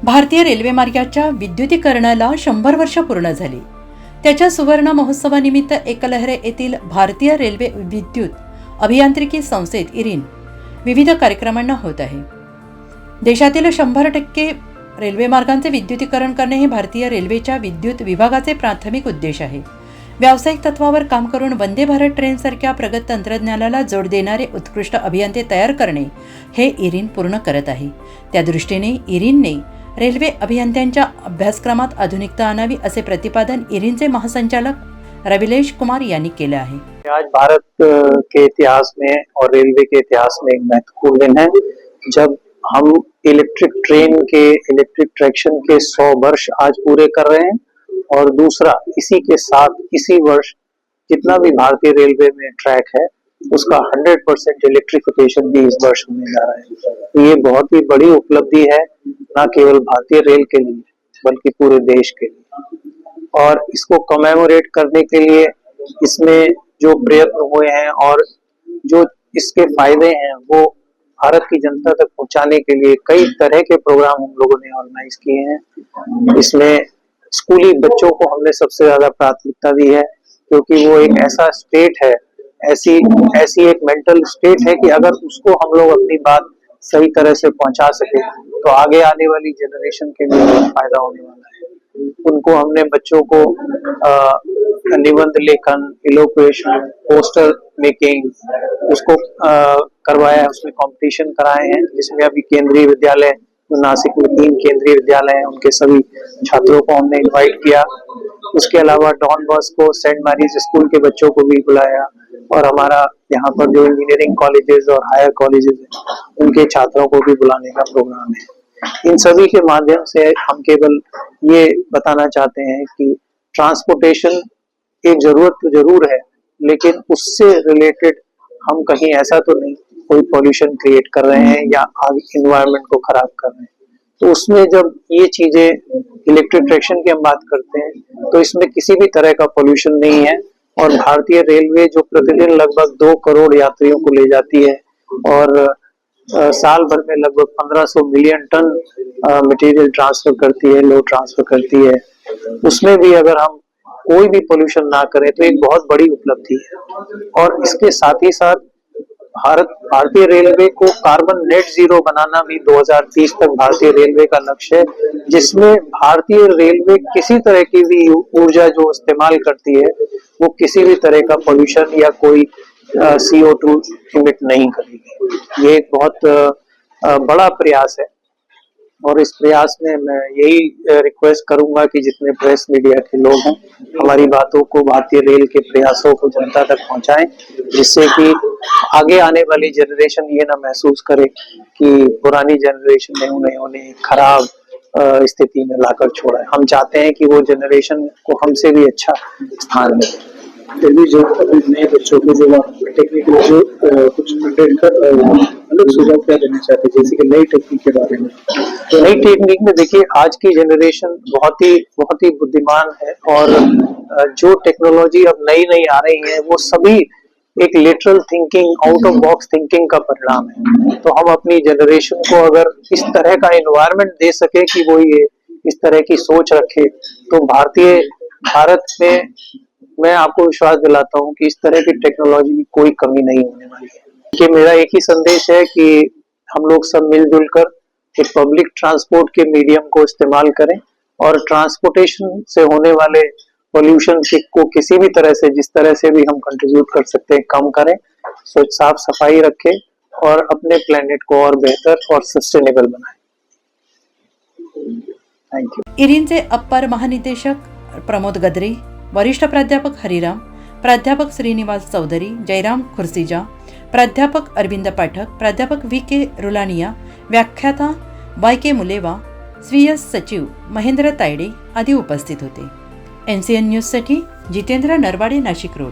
भारतीय रेल्वे मार्गाच्या विद्युतीकरणाला 100 वर्ष पूर्ण झाली. त्याच्या सुवर्ण महोत्सवानिमित्त एकलहरे येथील भारतीय रेल्वे विद्युत अभियांत्रिकी संस्थेत इरिन विविध कार्यक्रमांना होत आहे. देशातील 100% रेल्वे मार्गांचे विद्युतीकरण करणे हे भारतीय रेल्वेच्या विद्युत विभागाचे प्राथमिक उद्देश आहे. व्यावसायिक तत्वावर काम करून वंदे भारत ट्रेनसारख्या प्रगत तंत्रज्ञानाला जोड देणारे उत्कृष्ट अभियंते तयार करणे हे इरिन पूर्ण करत आहे. त्या दृष्टीने इरिनने रेल्वे अभियंत्यांच्या अभ्यासक्रमात आधुनिकता आणावी असे प्रतिपादन इरिनचे महासंचालक रविलेश कुमार यांनी केले आहे. आज भारत के इतिहास में और रेलवे के इतिहास में एक महत्वपूर्ण दिन है जब हम इलेक्ट्रिक ट्रेन के इलेक्ट्रिक ट्रैक्शन के 100 वर्ष आज पूरे कर रहे हैं और दूसरा इसी के साथ इसी वर्ष जितना भी भारतीय रेलवे में ट्रैक है उसका 100% इलेक्ट्रिफिकेशन भी इस वर्ष होने जा रहा है. तो ये बहुत ही बड़ी उपलब्धि है न केवल भारतीय रेल के लिए बल्कि पूरे देश के लिए. और इसको कमेमोरेट करने के लिए इसमें जो प्रयत्न हुए हैं और जो इसके फायदे हैं वो भारत की जनता तक पहुंचाने के लिए कई तरह के प्रोग्राम हम लोगों ने ऑर्गेनाइज किए हैं. इसमें स्कूली बच्चों को हमने सबसे ज्यादा प्राथमिकता दी है क्योंकि वो एक ऐसा स्टेट है, ऐसी एक मेंटल स्टेट है कि अगर उसको हम लोग अपनी बात सही तरह से पहुंचा सके तो आगे आने वाली जनरेशन के लिए बहुत फायदा होने वाला है. उनको हमने बच्चों को निबंध लेखन, इलोक्वेशन, पोस्टर मेकिंग उसको करवाया है. उसमें कंपटीशन कराए हैं जिसमें अभी केंद्रीय विद्यालय नासिक में 3 केंद्रीय विद्यालय हैं उनके सभी छात्रों को हमने इनवाइट किया. उसके अलावा Don Bosco Saint Mary's school के बच्चों को भी बुलाया और हमारा यहाँ पर जो इंजीनियरिंग कॉलेजेस और हायर कॉलेजेस हैं उनके छात्रों को भी बुलाने का प्रोग्राम है. इन सभी के माध्यम से हम केवल ये बताना चाहते हैं कि ट्रांसपोर्टेशन एक जरूरत तो जरूर है लेकिन उससे रिलेटेड हम कहीं ऐसा तो नहीं कोई पॉल्यूशन क्रिएट कर रहे हैं या आगे इन्वायरमेंट को खराब कर रहे हैं. तो उसमें जब ये चीजें इलेक्ट्रिक ट्रैक्शन की हम बात करते हैं तो इसमें किसी भी तरह का पॉल्यूशन नहीं है. और भारतीय रेलवे जो प्रतिदिन लगभग 2 करोड़ यात्रियों को ले जाती है और साल भर में लगभग 1500 मिलियन टन मटेरियल ट्रांसफर करती है, लोड ट्रांसफर करती है, उसमें भी अगर हम कोई भी पोल्यूशन ना करें तो एक बहुत बड़ी उपलब्धि है. और इसके साथ ही साथ भारतीय रेलवे को कार्बन नेट जीरो बनाना भी 2030 तक भारतीय रेलवे का लक्ष्य है, जिसमें भारतीय रेलवे किसी तरह की भी ऊर्जा जो इस्तेमाल करती है वो किसी भी तरह का पोल्यूशन या कोई CO2 इमिट नहीं करेगी. ये एक बहुत बड़ा प्रयास है और इस प्रयास में मैं यही रिक्वेस्ट करूंगा कि जितने प्रेस मीडिया के लोग हैं हमारी बातों को, भारतीय रेल के प्रयासों को जनता तक पहुंचाएं जिससे कि आगे आने वाली जनरेशन ये ना महसूस करे कि पुरानी जनरेशन ने उन्हें खराब स्थिति में लाकर छोड़ा है. हम चाहते हैं कि वो जनरेशन को हमसे भी अच्छा स्थान मिले. जो नए बच्चों को जो टेक्निकल जो कुछ कंटेंट का अलग सुझाव क्या देना चाहते हैं जैसे कि नई टेक्निक के बारे में? तो नई टेक्निक में देखिए आज की जनरेशन बहुत ही बुद्धिमान है और जो टेक्नोलॉजी अब नई आ रही है वो सभी एक lateral thinking, out of box thinking का परिणाम है. तो हम अपनी जनरेशन को अगर इस तरह का एनवायरनमेंट दे सके कि वो ये इस तरह की सोच रखे तो भारत में मैं आपको विश्वास दिलाता हूँ कि इस तरह की टेक्नोलॉजी की कोई कमी नहीं होने वाली है. कि मेरा एक ही संदेश है कि हम लोग सब मिलजुल कर एक पब्लिक ट्रांसपोर्ट के मीडियम को इस्तेमाल करें और ट्रांसपोर्टेशन से होने वाले पोल्यूशन को किसी भी तरह से जिस तरह से भी हम कंट्रीब्यूट कर सकते हैं कम करें. साफ सफाई रखें और अपने प्लेनेट को और बेहतर और सस्टेनेबल बनाएं. Thank you. इरिनचे अप्पर महानिदेशक प्रमोद गद्रे, वरिष्ठ प्राध्यापक हरिराम, प्राध्यापक श्रीनिवास चौधरी, जयराम खुर्सीजा, प्राध्यापक अरविंद पाठक, प्राध्यापक VK रुलानिया, व्याख्याता YK मुलेवा, स्वीय सचिव महेंद्र तायडे आदी उपस्थित होते. NCN न्यूजसाठी जितेंद्र नरवाडे, नाशिक रोड.